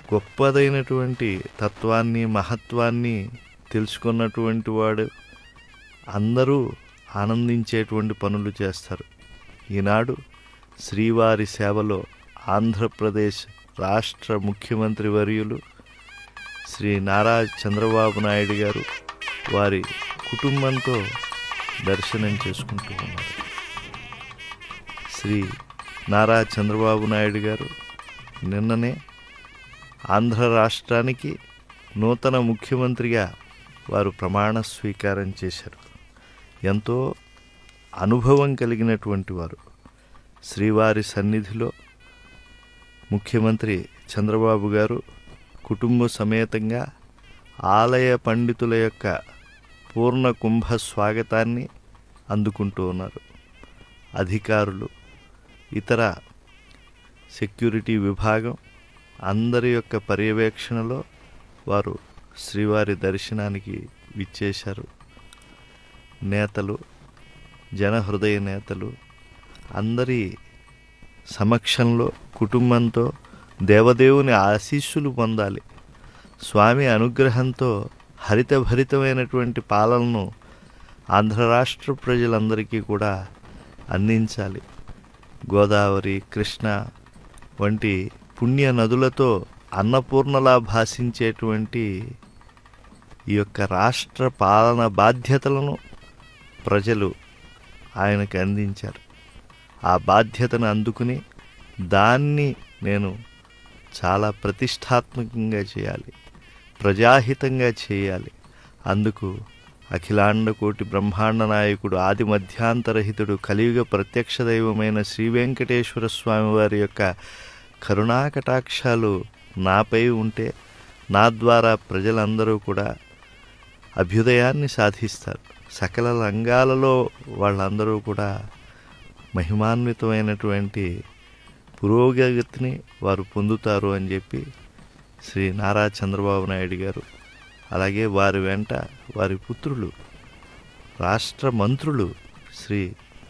గొప్పదైనటువంటి తత్వాన్ని మహత్వాన్ని తెలుసుకున్నటువంటి వాడు అందరూ ఆనందించేటువంటి పనులు చేస్తారు. ఈనాడు శ్రీవారి సేవలో ఆంధ్రప్రదేశ్ రాష్ట్ర ముఖ్యమంత్రి వర్యులు శ్రీ నారా చంద్రబాబు నాయుడు గారు వారి కుటుంబంతో దర్శనం చేసుకుంటూ ఉన్నారు. శ్రీ నారా చంద్రబాబు నాయుడు గారు నిన్ననే ఆంధ్ర రాష్ట్రానికి నూతన ముఖ్యమంత్రిగా వారు ప్రమాణ స్వీకారం చేశారు. ఎంతో అనుభవం కలిగినటువంటి వారు. శ్రీవారి సన్నిధిలో ముఖ్యమంత్రి చంద్రబాబు గారు కుటుంబ సమేతంగా ఆలయ పండితుల యొక్క పూర్ణ కుంభ స్వాగతాన్ని అందుకుంటూ ఉన్నారు. అధికారులు, ఇతర సెక్యూరిటీ విభాగం అందరి యొక్క పర్యవేక్షణలో వారు శ్రీవారి దర్శనానికి విచ్చేశారు. నేతలు, జనహృదయ నేతలు అందరి సమక్షంలో కుటుంబంతో దేవదేవుని ఆశీస్సులు పొందాలి, స్వామి అనుగ్రహంతో హరితభరితమైనటువంటి పాలనను ఆంధ్ర రాష్ట్ర ప్రజలందరికీ కూడా అందించాలి. గోదావరి, కృష్ణ వంటి పుణ్య నదులతో అన్నపూర్ణలా భాషించేటువంటి ఈ యొక్క రాష్ట్ర పాలన బాధ్యతలను ప్రజలు ఆయనకు అందించారు. ఆ బాధ్యతను అందుకుని దాన్ని నేను చాలా ప్రతిష్టాత్మకంగా చేయాలి, ప్రజాహితంగా చేయాలి. అందుకు అఖిలాండ కోటి బ్రహ్మాండ నాయకుడు, ఆది మధ్యాంతరహితుడు, కలియుగ ప్రత్యక్ష దైవమైన శ్రీ వెంకటేశ్వర స్వామి వారి యొక్క కరుణా కటాక్షాలు నాపై ఉంటే నా ద్వారా ప్రజలందరూ కూడా అభ్యుదయాన్ని సాధిస్తారు. సకల రంగాలలో వాళ్ళందరూ కూడా మహిమాన్వితమైనటువంటి పురోగతిని వారు పొందుతారు అని చెప్పి శ్రీ నారా చంద్రబాబు నాయుడు గారు, అలాగే వారి వెంట వారి పుత్రులు, రాష్ట్ర మంత్రులు శ్రీ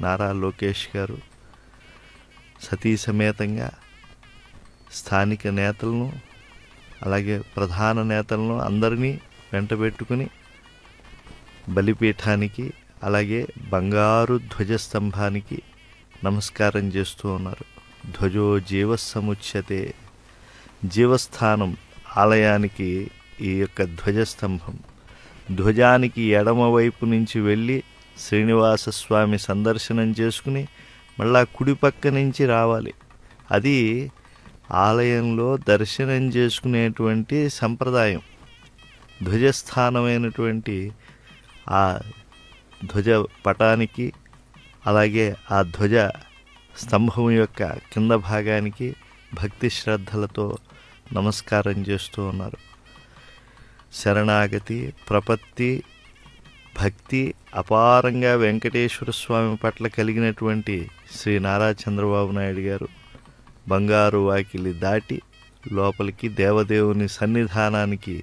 నారా లోకేష్ గారు సతీ సమేతంగా స్థానిక నేతలను, అలాగే ప్రధాన నేతలను అందరినీ వెంటబెట్టుకుని బలిపీఠానికి, అలాగే బంగారు ధ్వజస్తంభానికి నమస్కారం చేస్తూ ఉన్నారు. ధ్వజో జీవసముచ్యతే, జీవస్థానం ఆలయానికి ఈ యొక్క ధ్వజస్తంభం. ధ్వజానికి ఎడమవైపు నుంచి వెళ్ళి శ్రీనివాస స్వామి సందర్శనం చేసుకుని మళ్ళా కుడిపక్క నుంచి రావాలి. అది ఆలయంలో దర్శనం చేసుకునేటువంటి సంప్రదాయం. ధ్వజస్థానమైనటువంటి ఆ ధ్వజ పటానికి, అలాగే ఆ ధ్వజ స్తంభం యొక్క కింద భాగానికి భక్తి శ్రద్ధలతో నమస్కారం చేస్తూ ఉన్నారు. శరణాగతి, ప్రపత్తి, భక్తి అపారంగా వెంకటేశ్వర స్వామి పట్ల కలిగినటువంటి శ్రీ నారా చంద్రబాబు నాయుడు గారు బంగారు వాకిలి దాటి లోపలికి దేవదేవుని సన్నిధానానికి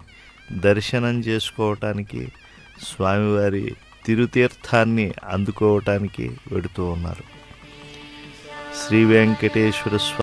దర్శనం చేసుకోవటానికి, స్వామివారి తిరుతీర్థాన్ని అందుకోవటానికి వెడుతూ ఉన్నారు. శ్రీ వెంకటేశ్వర స్వామి